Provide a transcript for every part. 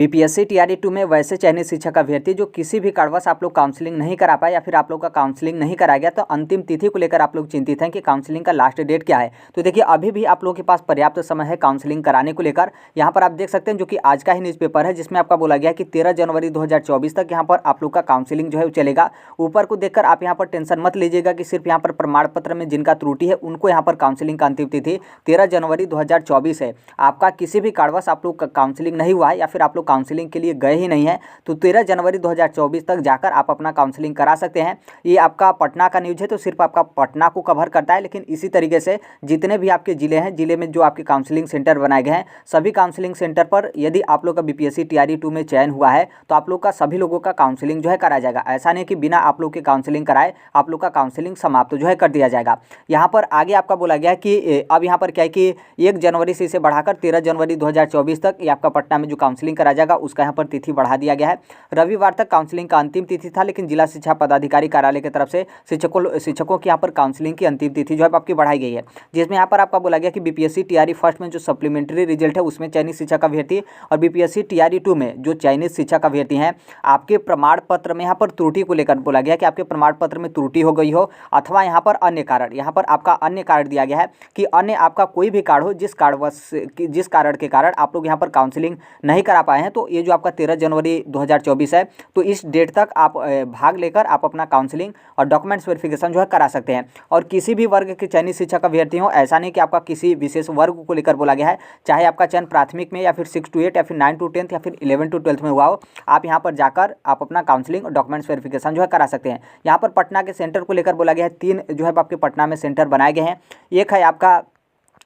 BPSC TRE 2 में वैसे चयनित शिक्षक अभ्यर्थी जो किसी भी कारणवश आप लोग काउंसलिंग नहीं करा पाए या फिर आप लोग का काउंसलिंग नहीं कराया गया, तो अंतिम तिथि को लेकर आप लोग चिंतित हैं कि काउंसलिंग का लास्ट डेट क्या है। तो देखिए अभी भी आप लोगों के पास पर्याप्त समय है काउंसलिंग कराने को लेकर। यहाँ पर आप देख सकते हैं जो कि आज का ही न्यूज़पेपर है, जिसमें आपका बोला गया कि 13 जनवरी 2024 तक यहाँ पर आप लोग का काउंसलिंग जो है वो चलेगा। ऊपर को देखकर आप यहाँ पर टेंशन मत लीजिएगा कि सिर्फ यहाँ पर प्रमाण पत्र में जिनका त्रुटि है उनको यहाँ पर काउंसलिंग का अंतिम तिथि 13 जनवरी 2024 है। आपका किसी भी कारणवश आप लोग का काउंसलिंग नहीं हुआ है या फिर आप लोग काउंसलिंग के लिए गए ही नहीं है, तो 13 जनवरी 2024 तक जाकर आप अपना काउंसलिंग करा सकते हैं। ये आपका पटना का न्यूज़ है, तो सिर्फ आपका पटना को कवर करता है, लेकिन इसी तरीके से जितने भी आपके ज़िले हैं, ज़िले में जो आपके काउंसलिंग सेंटर बनाए गए हैं, सभी काउंसलिंग सेंटर पर यदि आप लोग का बीपीएससी टीआरई 2 में चयन हुआ है तो आप लोग का सभी लोगों का काउंसलिंग जो है कराया जाएगा। ऐसा नहीं कि बिना आप लोग के काउंसलिंग कराए आप लोग का काउंसलिंग समाप्त जो है कर दिया जाएगा। यहाँ पर आगे आपका बोला गया है कि अब यहाँ पर क्या है कि 1 जनवरी से इसे बढ़ाकर 13 जनवरी 2024 तक ये आपका पटना में जो काउंसलिंग कराया जाएगा उसका यहाँ पर तिथि बढ़ा दिया गया है। रविवार तक काउंसलिंग का अंतिम तिथि था, लेकिन जिला शिक्षा पदाधिकारी कार्यालय की तरफ से शिक्षकों की यहाँ पर काउंसलिंग की अंतिम तिथि जो है आपकी बढ़ाई गई है, जिसमें यहाँ पर आपका बोला गया कि बीपीएससी टीआरई फर्स्ट में जो सप्लीमेंट्री रिजल्ट है उसमें चयनित शिक्षक अभ्यर्थी और बीपीएससी टीआरई 2 में जो चयनित शिक्षक अभ्यर्थी हैं, आपके प्रमाण पत्र में यहाँ पर त्रुटि को लेकर बोला गया कि आपके प्रमाण पत्र में त्रुटि हो गई हो अथवा यहाँ पर अन्य कारण, यहाँ पर आपका अन्य कारण दिया गया है कि अन्य आपका कोई भी कारण हो जिस कारण के कारण आप लोग यहाँ पर काउंसलिंग नहीं करा पाए हैं, तो ये जो आपका 13 जनवरी 2024 है, तो इस डेट तक आप भाग लेकर आप अपना काउंसलिंग और डॉक्यूमेंट्स वेरिफिकेशन जो है करा सकते हैं। और किसी भी वर्ग के चयनित शिक्षक अभ्यर्थी हो, ऐसा नहीं कि आपका किसी विशेष वर्ग को लेकर बोला गया है, चाहे आपका चयन प्राथमिक में या फिर 6 to 8 या फिर 9 to 10 या फिर 11 to 12 में हुआ हो, आप यहाँ पर जाकर आप अपना काउंसलिंग और डॉक्यूमेंट्स वेरिफिकेशन जो है करा सकते हैं। यहाँ पर पटना के सेंटर को लेकर बोला गया है, 3 जो है आपके पटना में सेंटर बनाए गए हैं। एक है आपका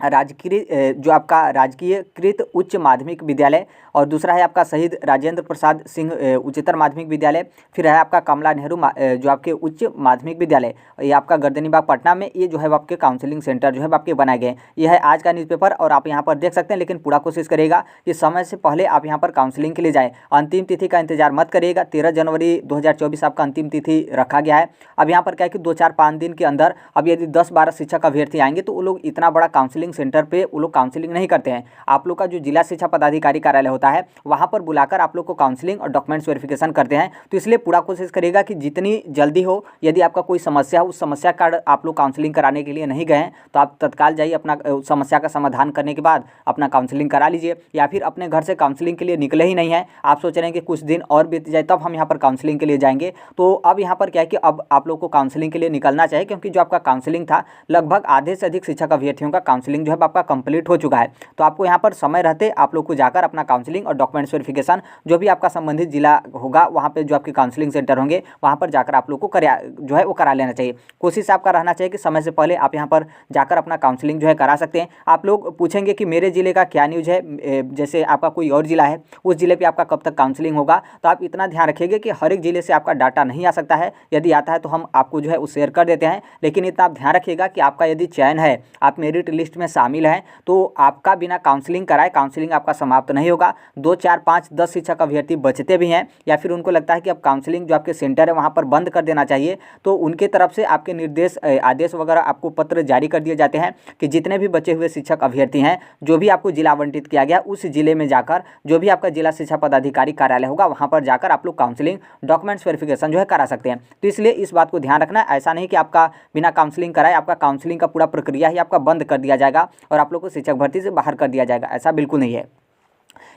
राजकीयकृत उच्च माध्यमिक विद्यालय और दूसरा है आपका शहीद राजेंद्र प्रसाद सिंह उच्चतर माध्यमिक विद्यालय, फिर है आपका कमला नेहरू जो आपके उच्च माध्यमिक विद्यालय, ये आपका गर्दनीबाग पटना में, ये जो है आपके काउंसलिंग सेंटर जो है आपके बनाए गए हैं। ये है आज का न्यूज़पेपर और आप यहाँ पर देख सकते हैं, लेकिन पूरा कोशिश करिएगा कि समय से पहले आप यहाँ पर काउंसलिंग के लिए जाएँ। अंतिम तिथि का इंतजार मत करिएगा, 13 जनवरी 2024 आपका अंतिम तिथि रखा गया है। अब यहाँ पर क्या है कि 2-4-5 दिन के अंदर अब यदि 10-12 शिक्षक अभ्यर्थी आएंगे तो वो लोग इतना बड़ा काउंसलिंग सेंटर पे वो लोग काउंसलिंग नहीं करते हैं। आप लोग का जो जिला शिक्षा पदाधिकारी कार्यालय होता है वहाँ पर बुलाकर आप लोग को काउंसलिंग और डॉक्यूमेंट्स वेरिफिकेशन करते हैं। तो इसलिए पूरा कोशिश करिएगा कि जितनी जल्दी हो, यदि आपका कोई समस्या हो, उस समस्या का आप लोग काउंसलिंग कराने के लिए नहीं गए हैं तो आप तत्काल जाइए, अपना समस्या का समाधान करने के बाद अपना काउंसलिंग करा लीजिए। या फिर अपने घर से काउंसलिंग के लिए निकले ही नहीं हैं, आप सोच रहे हैं कि कुछ दिन और बीत जाए तब हम यहाँ पर काउंसलिंग के लिए जाएंगे, तो अब यहाँ पर क्या है कि अब आप लोग को काउंसलिंग के लिए निकलना चाहिए, क्योंकि जो आपका काउंसलिंग था लगभग आधे से अधिक शिक्षक अभ्यर्थियों का काउंसलिंग जो है आपका कंप्लीट हो चुका है। तो आपको यहाँ पर समय रहते आप लोग को जाकर अपना काउंसलिंग और डॉक्यूमेंट्स वेरिफिकेशन जो भी आपका संबंधित जिला होगा वहाँ पे जो आपके काउंसलिंग सेंटर होंगे वहाँ पर जाकर आप लोग को जो है वो करा लेना चाहिए। कोशिश आपका रहना चाहिए कि समय से पहले आप यहाँ पर जाकर अपना काउंसलिंग जो है करा सकते हैं। आप लोग पूछेंगे कि मेरे ज़िले का क्या न्यूज़ है, जैसे आपका कोई और ज़िला है उस ज़िले पर आपका कब तक काउंसलिंग होगा, तो आप इतना ध्यान रखिएगा कि हर एक ज़िले से आपका डाटा नहीं आ सकता है। यदि आता है तो हम आपको जो है वो शेयर कर देते हैं, लेकिन इतना आप ध्यान रखिएगा कि आपका यदि चयन है, आप मेरिट लिस्ट में शामिल हैं, तो आपका बिना काउंसलिंग कराए काउंसलिंग आपका समाप्त नहीं होगा। 2, 4, 5, 10 शिक्षक अभ्यर्थी बचते भी हैं या फिर उनको लगता है कि अब काउंसलिंग जो आपके सेंटर है वहाँ पर बंद कर देना चाहिए, तो उनके तरफ से आपके निर्देश आदेश वगैरह आपको पत्र जारी कर दिए जाते हैं कि जितने भी बचे हुए शिक्षक अभ्यर्थी हैं, जो भी आपको जिला आवंटित किया गया उस जिले में जाकर जो भी आपका जिला शिक्षा पदाधिकारी कार्यालय होगा वहाँ पर जाकर आप लोग काउंसलिंग डॉक्यूमेंट्स वेरिफिकेशन जो है करा सकते हैं। तो इसलिए इस बात को ध्यान रखना, ऐसा नहीं कि आपका बिना काउंसलिंग कराए आपका काउंसलिंग का पूरा प्रक्रिया ही आपका बंद कर दिया जाएगा और आप लोग को शिक्षक भर्ती से बाहर कर दिया जाएगा, ऐसा बिल्कुल नहीं है।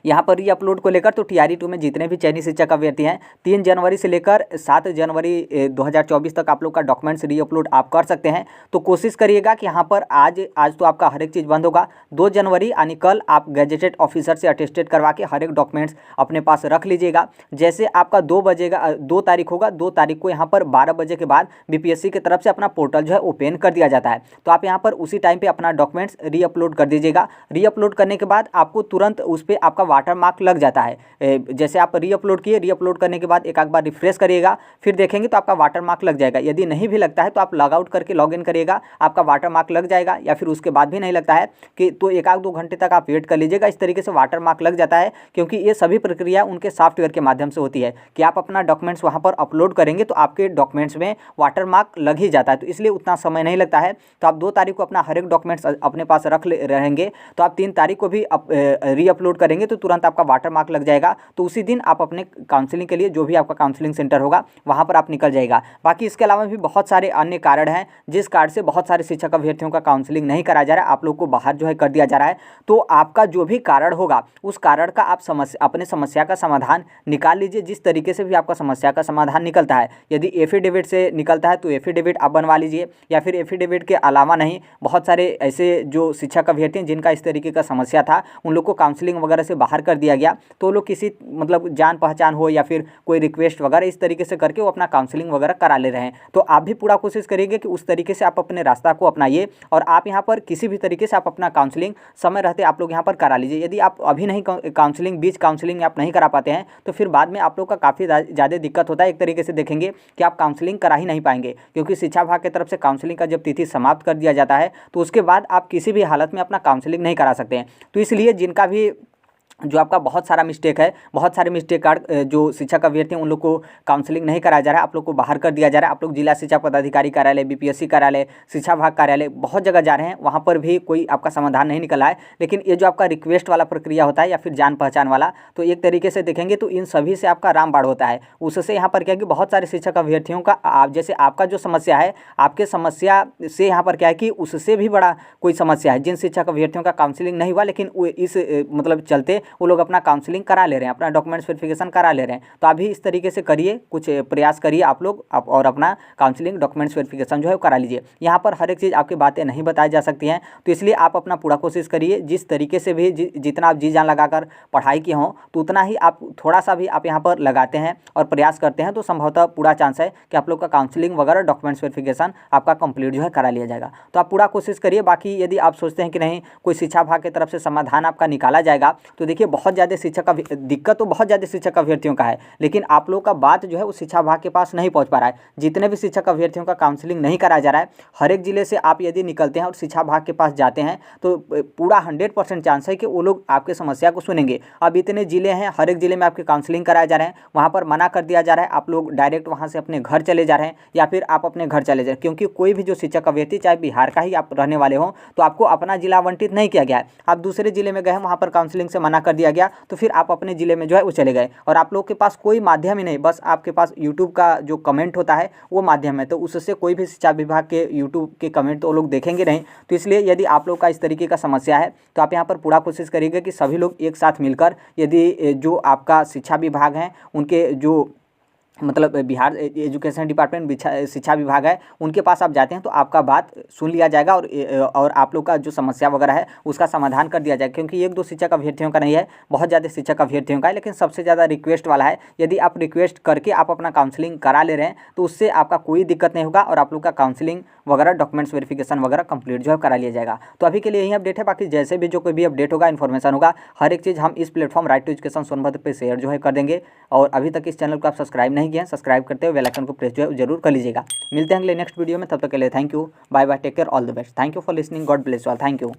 यहाँ पर री अपलोड को लेकर तो टीआरई 2 में जितने भी चयनित शिक्षक अभ्यर्थी हैं 3 जनवरी से लेकर 7 जनवरी 2024 तक आप लोग का डॉक्यूमेंट्स री अपलोड आप कर सकते हैं। तो कोशिश करिएगा कि यहाँ पर आज तो आपका हर एक चीज़ बंद होगा। 2 जनवरी यानी कल आप गैजेटेड ऑफिसर से अटेस्टेड करवा के हर एक डॉक्यूमेंट्स अपने पास रख लीजिएगा। जैसे आपका 2 तारीख होगा, 2 तारीख को यहाँ पर 12 बजे के बाद बीपीएससी की तरफ से अपना पोर्टल जो है ओपन कर दिया जाता है, तो आप यहाँ पर उसी टाइम पर अपना डॉक्यूमेंट्स री अपलोड कर दीजिएगा। री अपलोड करने के बाद आपको तुरंत उस पर आपका वाटर मार्क लग जाता है। जैसे आप री अपलोड किए, री अपलोड करने के बाद एक बार रिफ्रेश करिएगा, फिर देखेंगे तो आपका वाटर मार्क लग जाएगा। यदि नहीं भी लगता है तो आप लॉग आउट करके लॉग इन करिएगा, आपका वाटर मार्क लग जाएगा। या फिर उसके बाद भी नहीं लगता है कि तो 1-2 घंटे तक आप वेट कर लीजिएगा। इस तरीके से वाटर मार्क लग जाता है, क्योंकि ये सभी प्रक्रिया उनके सॉफ्टवेयर के माध्यम से होती है कि आप अपना डॉक्यूमेंट्स वहाँ पर अपलोड करेंगे तो आपके डॉक्यूमेंट्स में वाटर मार्क लग ही जाता है, तो इसलिए उतना समय नहीं लगता है। तो आप 2 तारीख को अपना हर एक डॉक्यूमेंट्स अपने पास रख रहेंगे, तो आप 3 तारीख को भी री अपलोड करेंगे तो तुरंत आपका वाटर मार्क लग जाएगा, तो उसी दिन आप अपने काउंसलिंग के लिए जो भी आपका काउंसलिंग सेंटर होगा वहाँ पर आप निकल जाएगा। बाकी इसके अलावा भी बहुत सारे अन्य कारण हैं जिस कारण से बहुत सारे शिक्षक अभ्यर्थियों का काउंसलिंग नहीं कराया जा रहा है, आप लोग को बाहर जो है कर दिया जा रहा है। तो आपका जो भी कारण होगा उस कारण का आप अपने समस्या का समाधान निकाल लीजिए, जिस तरीके से भी आपका समस्या का समाधान निकलता है। यदि एफिडेविट से निकलता है तो एफिडेविट आप बनवा लीजिए, या फिर एफिडेविट के अलावा नहीं, बहुत सारे ऐसे जो शिक्षक अभ्यर्थी हैं जिनका इस तरीके का समस्या था, उन लोग को काउंसलिंग वगैरह से बाहर कर दिया गया, तो लोग किसी मतलब जान पहचान हो या फिर कोई रिक्वेस्ट वगैरह इस तरीके से करके वो अपना काउंसलिंग वगैरह करा ले रहे हैं। तो आप भी पूरा कोशिश करिएगा कि उस तरीके से आप अपने रास्ता को अपनाइए और आप यहाँ पर किसी भी तरीके से आप अपना काउंसलिंग समय रहते आप लोग यहाँ पर करा लीजिए। यदि आप अभी नहीं काउंसलिंग बीच काउंसलिंग आप नहीं करा पाते हैं तो फिर बाद में आप लोग का काफ़ी ज़्यादा दिक्कत होता है। एक तरीके से देखेंगे कि आप काउंसलिंग करा ही नहीं पाएंगे, क्योंकि शिक्षा विभाग की तरफ से काउंसलिंग का जब तिथि समाप्त कर दिया जाता है तो उसके बाद आप किसी भी हालत में अपना काउंसलिंग नहीं करा सकते हैं। तो इसलिए जिनका भी जो आपका बहुत सारा मिस्टेक है, बहुत सारे मिस्टेक कार्ड जो शिक्षक अभ्यर्थी हैं उन लोग को काउंसलिंग नहीं कराया जा रहा है, आप लोग को बाहर कर दिया जा रहा है। आप लोग जिला शिक्षा पदाधिकारी कार्यालय, बीपीएससी कार्यालय, शिक्षा विभाग कार्यालय बहुत जगह जा रहे हैं, वहाँ पर भी कोई आपका समाधान नहीं निकला है। लेकिन ये जो आपका रिक्वेस्ट वाला प्रक्रिया होता है या फिर जान पहचान वाला, तो एक तरीके से देखेंगे तो इन सभी से आपका रामबाण होता है। उससे यहाँ पर क्या है कि बहुत सारे शिक्षक अभ्यर्थियों का आप जैसे आपका जो समस्या है, आपके समस्या से यहाँ पर क्या है कि उससे भी बड़ा कोई समस्या है। जिन शिक्षक अभ्यर्थियों का काउंसलिंग नहीं हुआ लेकिन इस मतलब चलते वो लोग अपना काउंसलिंग करा ले रहे हैं, अपना डॉक्यूमेंट्स वेरिफिकेशन करा ले रहे हैं। तो अभी इस तरीके से करिए, कुछ प्रयास करिए आप लोग और अपना काउंसलिंग डॉक्यूमेंट्स वेरिफिकेशन जो है वो करा लीजिए। यहाँ पर हर एक चीज़ आपकी बातें नहीं बताई जा सकती हैं, तो इसलिए आप अपना पूरा कोशिश करिए। जिस तरीके से भी जितना आप जी जान लगाकर पढ़ाई किए हों तो उतना ही आप थोड़ा सा भी आप यहाँ पर लगाते हैं और प्रयास करते हैं तो संभवतः पूरा चांस है कि आप लोग का काउंसलिंग वगैरह डॉक्यूमेंट्स वेरिफिकेशन आपका कंप्लीट जो है करा लिया जाएगा। तो आप पूरा कोशिश करिए। बाकी यदि आप सोचते हैं कि नहीं कोई शिक्षा विभाग की तरफ से समाधान आपका निकाला जाएगा, तो देखिए बहुत ज़्यादा शिक्षक का दिक्कत तो बहुत ज़्यादा शिक्षक अभ्यर्थियों का है, लेकिन आप लोग का बात जो है वो शिक्षा विभाग के पास नहीं पहुंच पा रहा है। जितने भी शिक्षक अभ्यर्थियों का काउंसलिंग नहीं कराया जा रहा है, हर एक जिले से आप यदि निकलते हैं और शिक्षा विभाग के पास जाते हैं तो पूरा 100% चांस है कि वो लोग आपके समस्या को सुनेंगे। अब इतने जिले हैं, हर एक जिले में आपके काउंसलिंग कराए जा रहे हैं, वहाँ पर मना कर दिया जा रहा है, आप लोग डायरेक्ट वहाँ से अपने घर चले जा रहे हैं या फिर आप अपने घर चले जा रहे हैं। क्योंकि कोई भी जो शिक्षक अभ्यर्थी चाहे बिहार का ही आप रहने वाले हों तो आपको अपना जिला आवंटित नहीं किया गया है। आप दूसरे जिले में गए हैं, वहाँ पर काउंसलिंग से मना कर दिया गया, तो फिर आप अपने जिले में जो है वो चले गए और आप लोग के पास कोई माध्यम ही नहीं, बस आपके पास यूट्यूब का जो कमेंट होता है वो माध्यम है। तो उससे कोई भी शिक्षा विभाग के यूट्यूब के कमेंट तो वो लोग देखेंगे नहीं। तो इसलिए यदि आप लोग का इस तरीके का समस्या है तो आप यहाँ पर पूरा कोशिश करिएगा कि सभी लोग एक साथ मिलकर, यदि जो आपका शिक्षा विभाग है उनके जो मतलब बिहार एजुकेशन डिपार्टमेंट शिक्षा विभाग है उनके पास आप जाते हैं तो आपका बात सुन लिया जाएगा और आप लोग का जो समस्या वगैरह है उसका समाधान कर दिया जाएगा। क्योंकि एक दो शिक्षक अभ्यर्थियों का नहीं है, बहुत ज़्यादा शिक्षक अभ्यर्थियों का है, लेकिन सबसे ज़्यादा रिक्वेस्ट वाला है। यदि आप रिक्वेस्ट करके आप अपना काउंसलिंग करा ले रहे हैं तो उससे आपका कोई दिक्कत नहीं होगा और आप लोग का काउंसलिंग वगैरह डॉक्यूमेंट्स वेरिफिकेशन वगैरह कंप्लीट जो है करा लिया जाएगा। तो अभी के लिए यही अपडेट है। बाकी जैसे भी जो कोई भी अपडेट होगा, इन्फॉर्मेशन होगा, हर एक चीज़ हम इस platform right to education Sonbhadra पे शेयर जो है कर देंगे। और अभी तक इस चैनल को आप सब्सक्राइब नहीं किए हैं, सब्सक्राइब करते हुए बेल आइकन को प्रेस जो है जरूर कर लीजिएगा। मिलते हैं अगले नेक्स्ट वीडियो में, तब तक के लिए thank you, bye bye, take care, all the best. Thank you for listening, God bless you all, thank you.